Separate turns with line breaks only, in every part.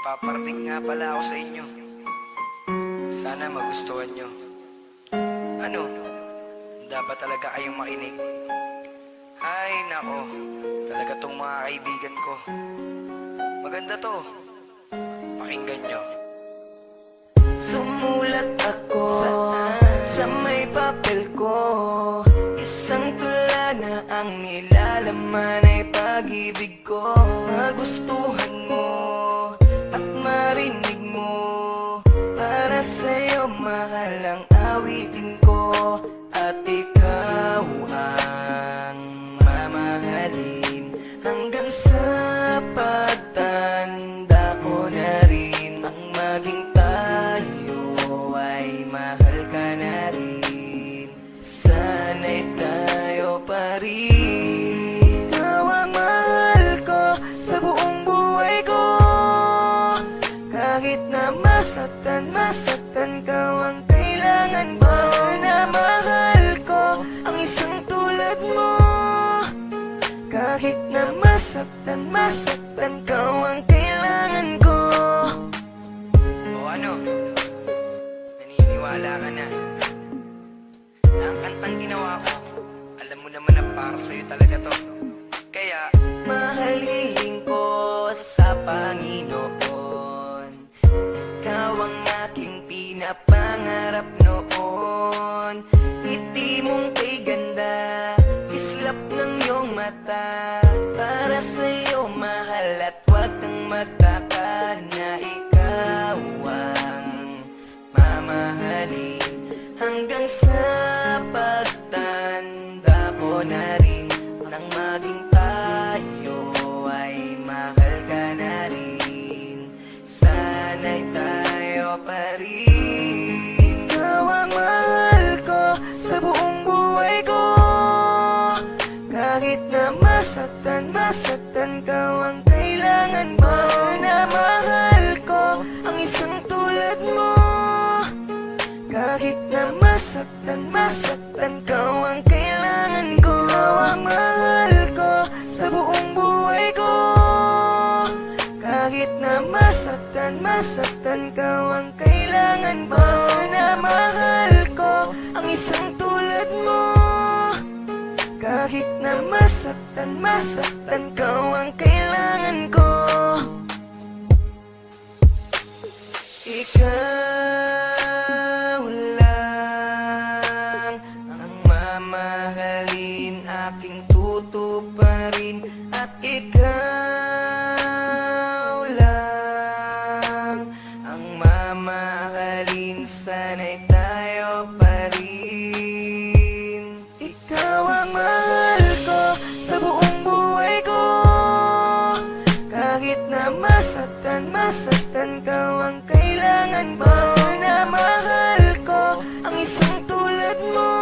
paparating nga pala ako sa inyo. Sana magustuhan nyo. Ano? Dapat talaga kayong makinig. Ay, nako. Talaga tong mga kaibigan ko. Maganda to. Pakinggan nyo. Sumulat ako sa may papel ko. Isang tula na ang nilalaman ay pag-ibig ko. Magustuhan mo at marinig mo. Para sa'yo mahal ang awitin ko. At ikaw ang mamahalin hanggang sa pagtanda ko na rin. Ang maging tayo ay mahal ka na rin. Sana'y tayo pa rin. Ikaw ang mahal ko sa buong buhay ko. Kahit na masaktan ka ang kailangan mo. Na mahal ko ang isang tulad mo. Kahit na masaktan ka ang kailangan ko. O ano? Naniniwala ka na? Na ang kantang ginawa ko, alam mo naman na para sa'yo talaga to. Kaya, mahal hiling ko sa Panginoon. Ikaw ang aking pinapangarap noon. Ngiti mong kay ganda, islap ng iyong mata. Para sa'yo mahal at huwag kang magtaka na ikaw ang mamahalin hanggang sa pagtanda ko na rin. Nang maging tayo ay mahal ka na rin. Sana'y tayo pa rin. Ikaw ang mahal ko sa buong buhay ko. Kahit na masaktan ka ang kailangan mo. Na mahal ko ang isang tulad mo. Kahit na masaktan ka ang kailangan ko. Ikaw ang mahal ko sa buong buhay ko. Kahit na masaktan ka ang kailangan mo. Na mahal ko ang isang tulad mo. Kahit na masaktan ka ang kailangan ko. Ikaw lang ang mamahalin, aking tutuparin. At ikaw lang ang mamahalin. Sana'y tayo pa rin. Ikaw ang mahal ko sa buong buhay ko. Kahit na masaktan ka ang kailangan mo. Na mahal ko ang isang tulad mo.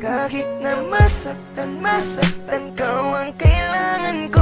Kahit na masaktan ka ang kailangan ko.